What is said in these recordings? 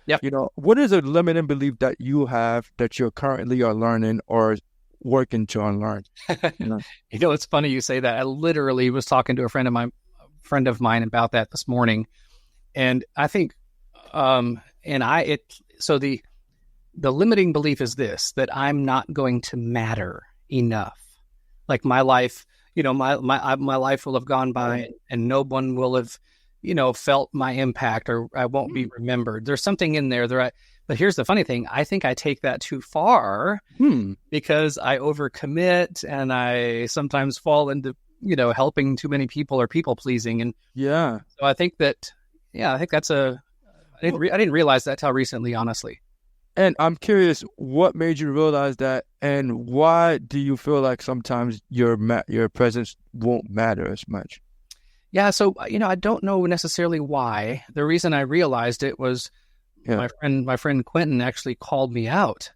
Yep. What is a limiting belief that you have that you're currently are learning or working to unlearn? It's funny you say that. I literally was talking to a friend of mine about that this morning. And I think, so the limiting belief is this, that I'm not going to matter enough. Like my life, my life will have gone by and no one will have, felt my impact, or I won't be remembered. There's something in there but here's the funny thing. I think I take that too far because I overcommit and I sometimes fall into, helping too many people or people pleasing. And so I think that's I didn't realize that till recently, honestly. And I'm curious, what made you realize that, and why do you feel like sometimes your presence won't matter as much? Yeah, so I don't know necessarily why. The reason I realized it was my friend Quentin actually called me out,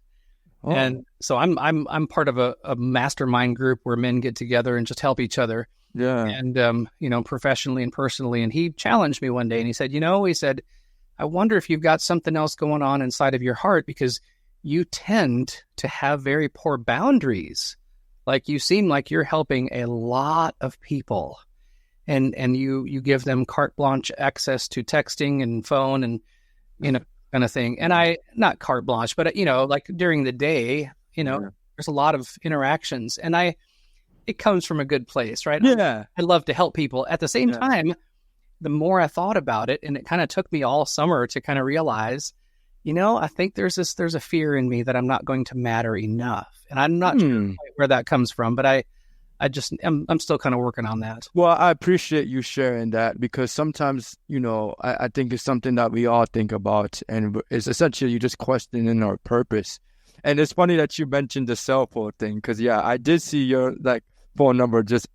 and so I'm part of a mastermind group where men get together and just help each other. Yeah, and professionally and personally. And he challenged me one day, and he said, I wonder if you've got something else going on inside of your heart, because you tend to have very poor boundaries. Like you seem like you're helping a lot of people, and you give them carte blanche access to texting and phone and kind of thing. And I, not carte blanche, but like during the day, there's a lot of interactions, and it comes from a good place, right? Yeah, I love to help people. At the same time, the more I thought about it, and it kind of took me all summer to kind of realize, I think there's a fear in me that I'm not going to matter enough. And I'm not sure quite where that comes from, but I'm still kind of working on that. Well, I appreciate you sharing that, because sometimes, I think it's something that we all think about, and it's essentially just questioning our purpose. And it's funny that you mentioned the cell phone thing, because I did see your phone number just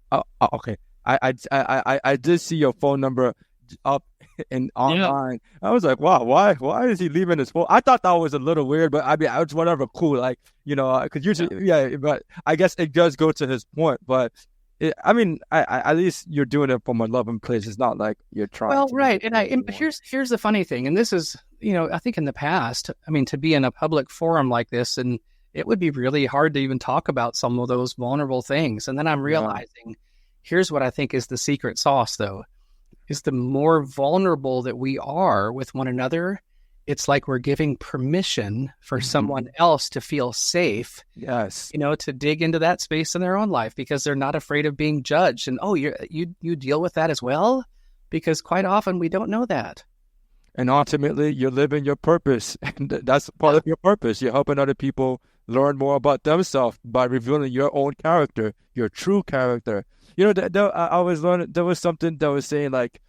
okay. I did see your phone number up and online. I was like, wow, why is he leaving his phone? I thought that was a little weird, but I mean, it's whatever, cool. Like, because usually, but I guess it does go to his point. But at least you're doing it from a loving place. It's not like you're trying. Well, right. And here's the funny thing. And this is, I think in the past, to be in a public forum like this, and it would be really hard to even talk about some of those vulnerable things. And then I'm realizing, here's what I think is the secret sauce, though, is the more vulnerable that we are with one another, it's like we're giving permission for someone else to feel safe. Yes. To dig into that space in their own life, because they're not afraid of being judged. And, you deal with that as well? Because quite often we don't know that. And ultimately, you're living your purpose. And that's part of your purpose. You're helping other people learn more about themselves by revealing your own character, your true character. I was learning, there was something that was saying like,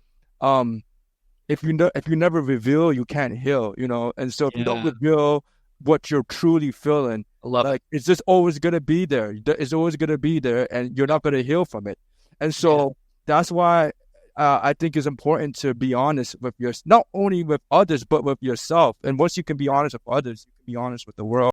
if you never reveal, you can't heal, and so if you don't reveal what you're truly feeling, it's just always going to be there. It's always going to be there, and you're not going to heal from it. And so that's why I think it's important to be honest with not only with others, but with yourself. And once you can be honest with others, you can be honest with the world.